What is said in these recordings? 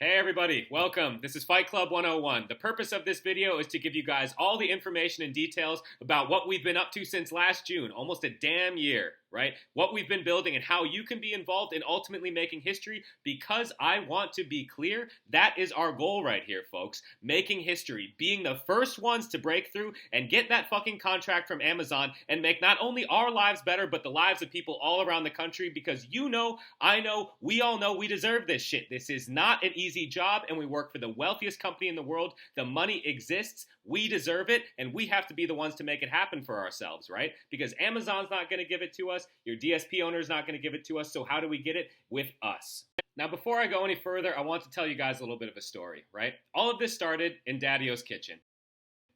Hey everybody, welcome. This is Fight Club 101. The purpose of this video is to give you guys all the information and details about what we've been up to since last June, almost a damn year, right? What we've been building and how you can be involved in ultimately making history, because I want to be clear, that is our goal right here, folks. Making history, being the first ones to break through and get that fucking contract from Amazon and make not only our lives better, but the lives of people all around the country, because you know, I know, we all know we deserve this shit. This is not an easy job, and we work for the wealthiest company in the world. The money exists, we deserve it, and we have to be the ones to make it happen for ourselves, right? Because Amazon's not going to give it to us, your DSP owner's not going to give it to us, so how do we get it? With us. Now, before I go any further, I want to tell you guys a little bit of a story, right? All of this started in Daddy-O's kitchen.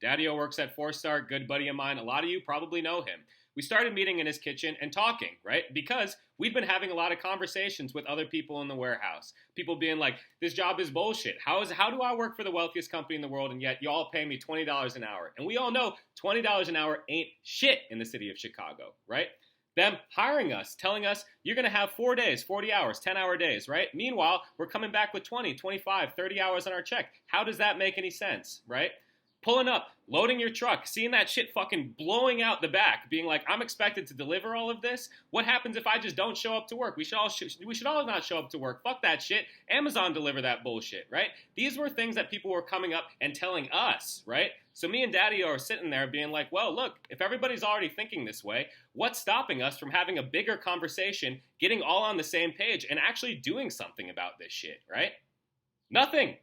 Daddy-O works at 4-Star, good buddy of mine. A lot of you probably know him. We started meeting in his kitchen and talking, right? Because we'd been having a lot of conversations with other people in the warehouse. People being like, this job is bullshit. How do I work for the wealthiest company in the world and yet y'all pay me $20 an hour? And we all know $20 an hour ain't shit in the city of Chicago, right? Them hiring us, telling us, you're going to have 4 days, 40 hours, 10-hour days, right? Meanwhile, we're coming back with 20, 25, 30 hours on our check. How does that make any sense, right? Pulling up, loading your truck, seeing that shit fucking blowing out the back, being like, I'm expected to deliver all of this? What happens if I just don't show up to work? We should all not show up to work. Fuck that shit. Amazon deliver that bullshit, right? These were things that people were coming up and telling us, right? So me and Daddy are sitting there being like, well, look, if everybody's already thinking this way, what's stopping us from having a bigger conversation, getting all on the same page, and actually doing something about this shit, right? Nothing.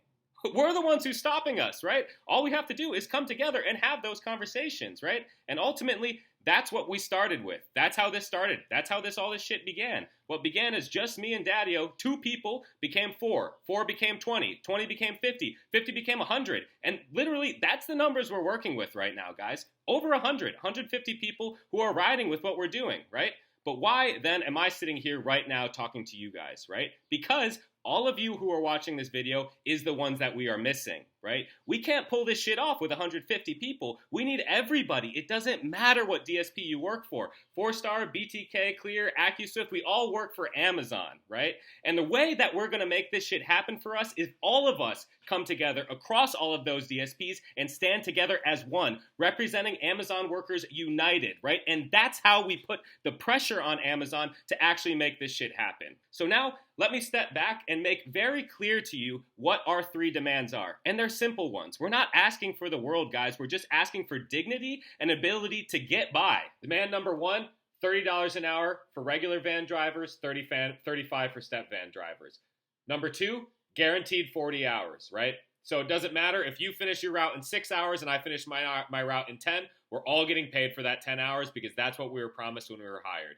We're the ones who's stopping us, right? All we have to do is come together and have those conversations, right? And ultimately, that's what we started with. That's how this started. That's how all this shit began. What began as just me and Daddy-O, 2 people became 4. 4 became 20. 20 became 50. 50 became 100. And literally, that's the numbers we're working with right now, guys. Over 100, 150 people who are riding with what we're doing, right? But why then am I sitting here right now talking to you guys, right? Because all of you who are watching this video is the ones that we are missing, right? We can't pull this shit off with 150 people. We need everybody. It doesn't matter what DSP you work for. 4-Star, BTK, Clear, AccuSwift, we all work for Amazon, right? And the way that we're going to make this shit happen for us is all of us come together across all of those DSPs and stand together as one, representing Amazon workers united, right? And that's how we put the pressure on Amazon to actually make this shit happen. So now, let me step back and make very clear to you what our 3 demands are. And they're simple ones. We're not asking for the world, guys. We're just asking for dignity and ability to get by. Demand number 1, $30 an hour for regular van drivers, $35 for step van drivers. Number 2, guaranteed 40 hours, right? So it doesn't matter if you finish your route in 6 hours and I finish my route in 10, we're all getting paid for that 10 hours because that's what we were promised when we were hired.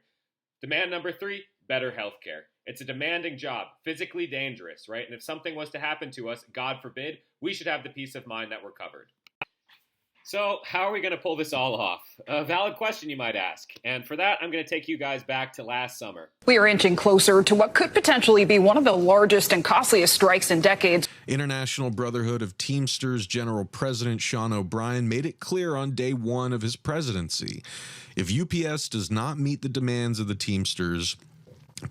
Demand number 3, better healthcare. It's a demanding job, physically dangerous, right? And if something was to happen to us, God forbid, we should have the peace of mind that we're covered. So how are we going to pull this all off? A valid question, you might ask. And for that, I'm going to take you guys back to last summer. We are inching closer to what could potentially be one of the largest and costliest strikes in decades. International Brotherhood of Teamsters General President Sean O'Brien made it clear on day 1 of his presidency. If UPS does not meet the demands of the Teamsters,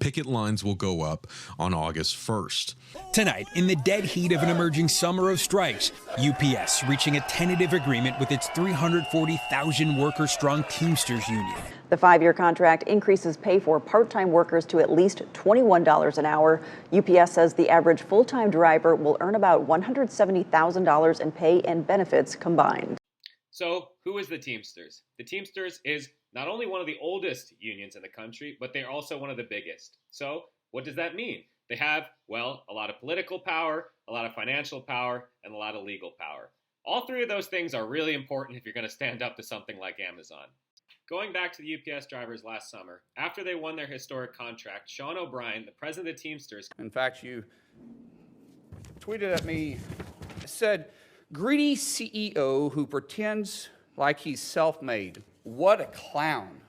picket lines will go up on August 1st. Tonight, in the dead heat of an emerging summer of strikes, UPS reaching a tentative agreement with its 340,000 worker-strong Teamsters union. The 5-year contract increases pay for part-time workers to at least $21 an hour. UPS says the average full-time driver will earn about $170,000 in pay and benefits combined. So, who is the Teamsters? The Teamsters is not only one of the oldest unions in the country, but they're also one of the biggest. So, what does that mean? They have, well, a lot of political power, a lot of financial power, and a lot of legal power. All 3 of those things are really important if you're going to stand up to something like Amazon. Going back to the UPS drivers last summer, after they won their historic contract, Sean O'Brien, the president of the Teamsters... In fact, you tweeted at me, said, greedy CEO who pretends like he's self-made. What a clown.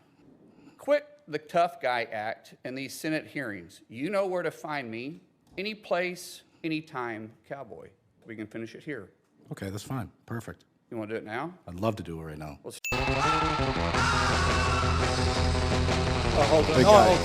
Quit the tough guy act in these Senate hearings. You know where to find me. Any place, anytime, cowboy. We can finish it here. Okay, that's fine. Perfect. You want to do it now? I'd love to do it right now.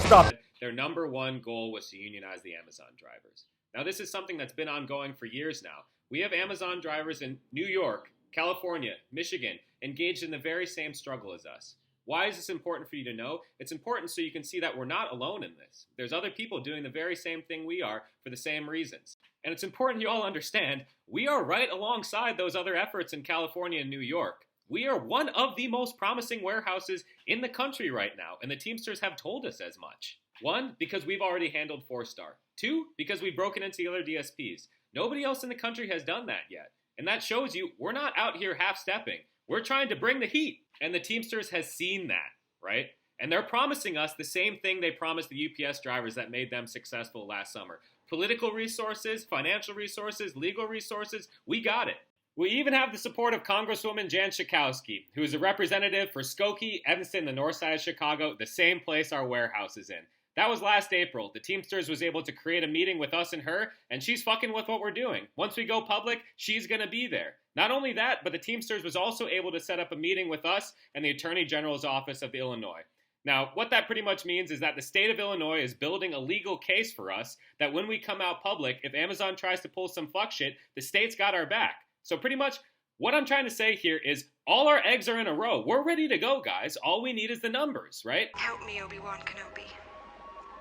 Stop. Their number 1 goal was to unionize the Amazon drivers. Now, this is something that's been ongoing for years now. We have Amazon drivers in New York, California, Michigan, engaged in the very same struggle as us. Why is this important for you to know? It's important so you can see that we're not alone in this. There's other people doing the very same thing we are for the same reasons. And it's important you all understand, we are right alongside those other efforts in California and New York. We are one of the most promising warehouses in the country right now, and the Teamsters have told us as much. 1, because we've already handled 4-star. 2, because we've broken into the other DSPs. Nobody else in the country has done that yet. And that shows you we're not out here half-stepping. We're trying to bring the heat. And the Teamsters has seen that, right? And they're promising us the same thing they promised the UPS drivers that made them successful last summer. Political resources, financial resources, legal resources, we got it. We even have the support of Congresswoman Jan Schakowsky, who is a representative for Skokie, Evanston, the north side of Chicago, the same place our warehouse is in. That was last April. The Teamsters was able to create a meeting with us and her, and she's fucking with what we're doing. Once we go public, she's going to be there. Not only that, but the Teamsters was also able to set up a meeting with us and the Attorney General's office of Illinois. Now, what that pretty much means is that the state of Illinois is building a legal case for us that when we come out public, if Amazon tries to pull some fuck shit, the state's got our back. So pretty much what I'm trying to say here is all our eggs are in a row. We're ready to go, guys. All we need is the numbers, right? Help me, Obi-Wan Kenobi.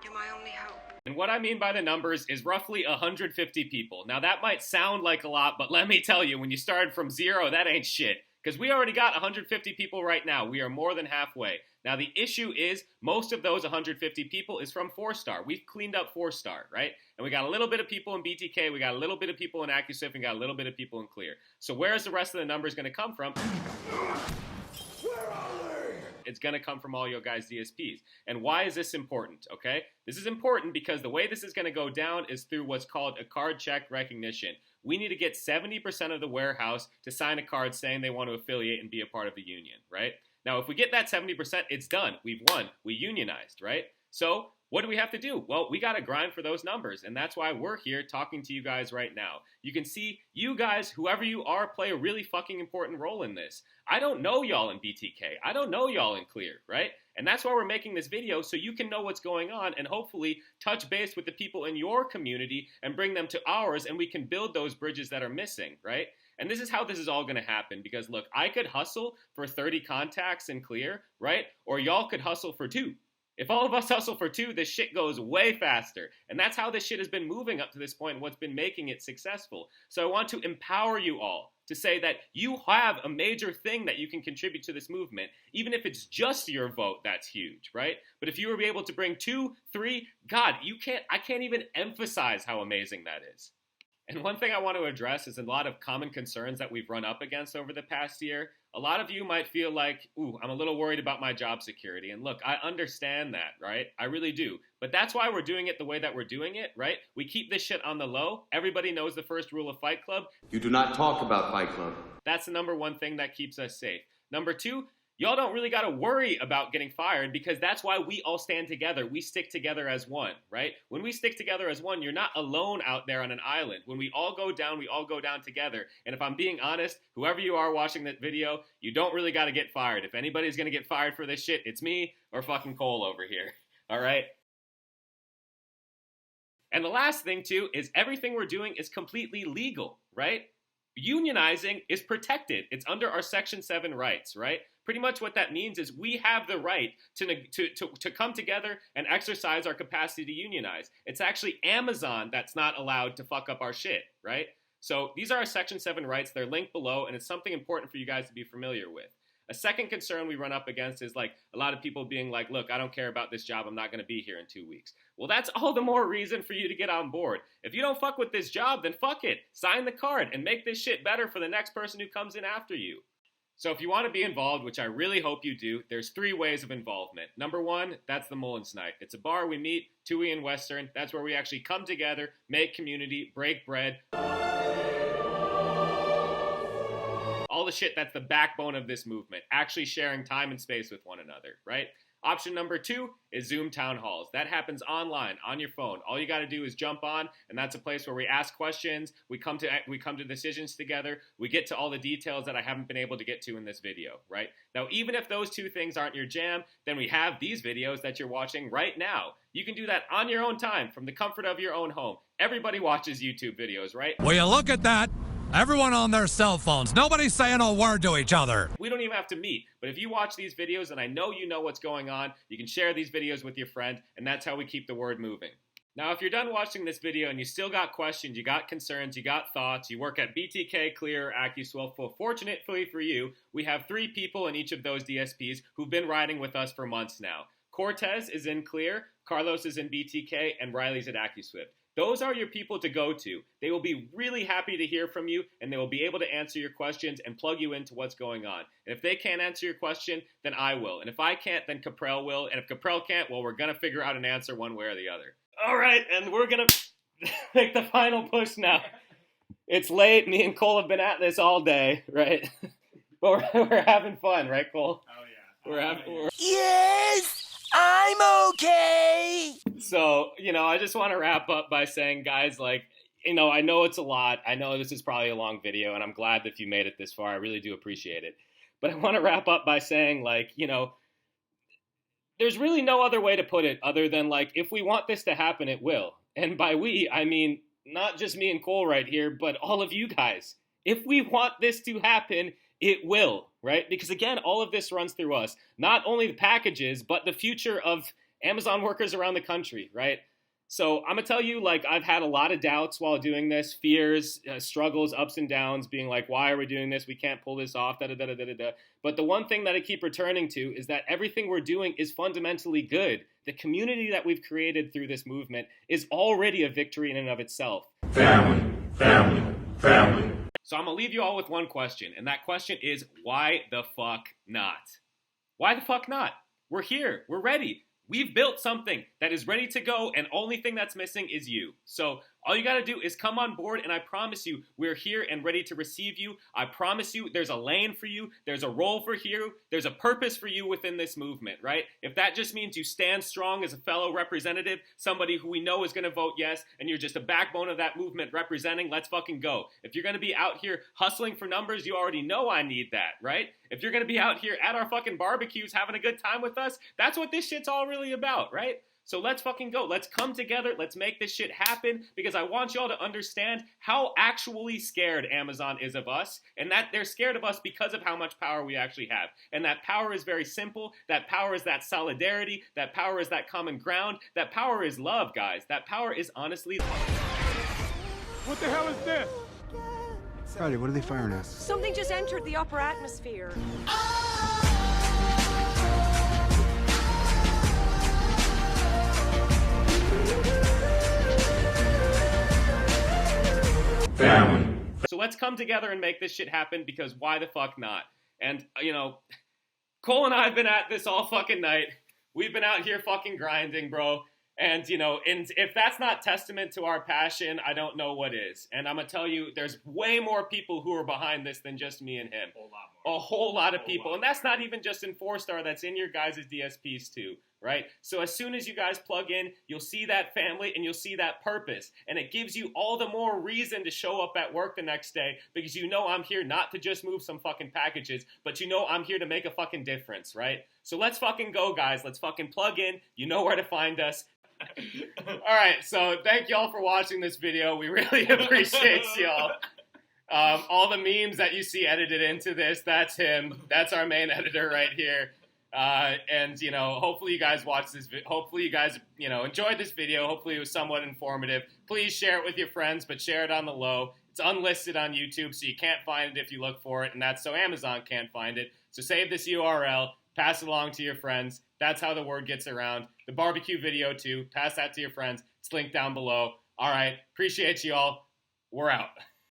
You're my only hope. And what I mean by the numbers is roughly 150 people. Now that might sound like a lot, but let me tell you, when you started from 0, that ain't shit. Because we already got 150 people right now. We are more than halfway. Now the issue is, most of those 150 people is from 4-star. We've cleaned up 4-star, right? And we got a little bit of people in BTK, we got a little bit of people in AccuSwift, and got a little bit of people in Clear. So where is the rest of the numbers going to come from? It's going to come from all your guys' DSPs. And why is this important, okay? This is important because the way this is going to go down is through what's called a card check recognition. We need to get 70% of the warehouse to sign a card saying they want to affiliate and be a part of the union, right? Now, if we get that 70%, it's done. We've won. We unionized, right? So what do we have to do? Well, we got to grind for those numbers, and that's why we're here talking to you guys right now. You can see you guys, whoever you are, play a really fucking important role in this. I don't know y'all in BTK. I don't know y'all in Clear, right? And that's why we're making this video, so you can know what's going on and hopefully touch base with the people in your community and bring them to ours, and we can build those bridges that are missing, right? And this is how this is all going to happen, because look, I could hustle for 30 contacts in Clear, right? Or y'all could hustle for 2. If all of us hustle for 2, this shit goes way faster. And that's how this shit has been moving up to this point and what's been making it successful. So I want to empower you all to say that you have a major thing that you can contribute to this movement. Even if it's just your vote, that's huge, right? But if you were able to bring 2, 3, God, I can't even emphasize how amazing that is. And one thing I want to address is a lot of common concerns that we've run up against over the past year. A lot of you might feel like, ooh, I'm a little worried about my job security. And look, I understand that, right? I really do. But that's why we're doing it the way that we're doing it, right? We keep this shit on the low. Everybody knows the first rule of Fight Club. You do not talk about Fight Club. That's the number 1 thing that keeps us safe. Number 2, y'all don't really got to worry about getting fired, because that's why we all stand together. We stick together as one, right? When we stick together as one, you're not alone out there on an island. When we all go down together. And if I'm being honest, whoever you are watching that video, you don't really got to get fired. If anybody's going to get fired for this shit, it's me or fucking Cole over here, all right? And the last thing, too, is everything we're doing is completely legal, right? Unionizing is protected. It's under our Section 7 rights, right? Pretty much what that means is we have the right to come together and exercise our capacity to unionize. It's actually Amazon that's not allowed to fuck up our shit, right? So these are our Section 7 rights. They're linked below, and it's something important for you guys to be familiar with. A second concern we run up against is like a lot of people being like, look, I don't care about this job. I'm not going to be here in 2 weeks. Well, that's all the more reason for you to get on board. If you don't fuck with this job, then fuck it. Sign the card and make this shit better for the next person who comes in after you. So if you want to be involved, which I really hope you do, there's 3 ways of involvement. Number 1, that's the Mullins Night. It's a bar we meet, Tui and Western. That's where we actually come together, make community, break bread. All the shit that's the backbone of this movement, actually sharing time and space with one another, right? Option number 2 is Zoom town halls. That happens online, on your phone. All you got to do is jump on, and that's a place where we ask questions, we come to decisions together, we get to all the details that I haven't been able to get to in this video, right? Now, even if those 2 things aren't your jam, then we have these videos that you're watching right now. You can do that on your own time, from the comfort of your own home. Everybody watches YouTube videos, right? Well, you look at that. Everyone on their cell phones. Nobody's saying a word to each other. We don't even have to meet. But if you watch these videos and I know you know what's going on, you can share these videos with your friend, and that's how we keep the word moving. Now, if you're done watching this video and you still got questions, you got concerns, you got thoughts, you work at BTK, Clear, or AccuSwift, well, fortunately for you, we have 3 people in each of those DSPs who've been riding with us for months now. Cortez is in Clear, Carlos is in BTK, and Riley's at AccuSwift. Those are your people to go to. They will be really happy to hear from you, and they will be able to answer your questions and plug you into what's going on. And if they can't answer your question, then I will. And if I can't, then Caprell will. And if Caprell can't, well, we're going to figure out an answer one way or the other. All right, and we're going to make the final push now. It's late. Me and Cole have been at this all day, right? But we're having fun, right, Cole? Oh, yeah. We're having Yes! I'm okay! So, I just want to wrap up by saying, guys, I know it's a lot. I know this is probably a long video, and I'm glad that you made it this far. I really do appreciate it. But I want to wrap up by saying, there's really no other way to put it other than, if we want this to happen, it will. And by we, I mean not just me and Cole right here, but all of you guys. If we want this to happen, it will, right? Because again, all of this runs through us. Not only the packages, but the future of Amazon workers around the country, right? So I'm going to tell you, I've had a lot of doubts while doing this, fears, struggles, ups and downs, being why are we doing this? We can't pull this off, da-da-da-da-da-da. But the one thing that I keep returning to is that everything we're doing is fundamentally good. The community that we've created through this movement is already a victory in and of itself. Family, family, family. So I'm going to leave you all with one question, and that question is, why the fuck not? Why the fuck not? We're here. We're ready. We've built something that is ready to go, and only thing that's missing is you. So all you got to do is come on board, and I promise you, we're here and ready to receive you. I promise you, there's a lane for you. There's a role for you. There's a purpose for you within this movement, right? If that just means you stand strong as a fellow representative, somebody who we know is going to vote yes, and you're just a backbone of that movement representing, let's fucking go. If you're going to be out here hustling for numbers, you already know I need that, right? If you're going to be out here at our fucking barbecues having a good time with us, that's what this shit's all really about, right? So let's fucking go. Let's come together. Let's make this shit happen, because I want y'all to understand how actually scared Amazon is of us, and that they're scared of us because of how much power we actually have. And that power is very simple. That power is that solidarity. That power is that common ground. That power is love, guys. That power is honestly love. What the hell is this? Friday, what are they firing at? Something just entered the upper atmosphere. Family. So let's come together and make this shit happen, because why the fuck not? And, Cole and I have been at this all fucking night. We've been out here fucking grinding, bro. And, and if that's not testament to our passion, I don't know what is. And I'm going to tell you, there's way more people who are behind this than just me and him. A whole lot of people. And that's not even just in 4-star, that's in your guys' DSPs too, right? So as soon as you guys plug in, you'll see that family and you'll see that purpose. And it gives you all the more reason to show up at work the next day, because you know I'm here not to just move some fucking packages, but you know I'm here to make a fucking difference, right? So let's fucking go, guys. Let's fucking plug in. You know where to find us. All right, so thank y'all for watching this video. We really appreciate y'all. All the memes that you see edited into this, that's him. That's our main editor right here. And, hopefully you guys watch this. Hopefully you guys, enjoyed this video. Hopefully it was somewhat informative. Please share it with your friends, but share it on the low. It's unlisted on YouTube, so you can't find it if you look for it, and that's so Amazon can't find it. So save this URL, pass it along to your friends. That's how the word gets around. The barbecue video, too. Pass that to your friends. It's linked down below. All right. Appreciate you all. We're out.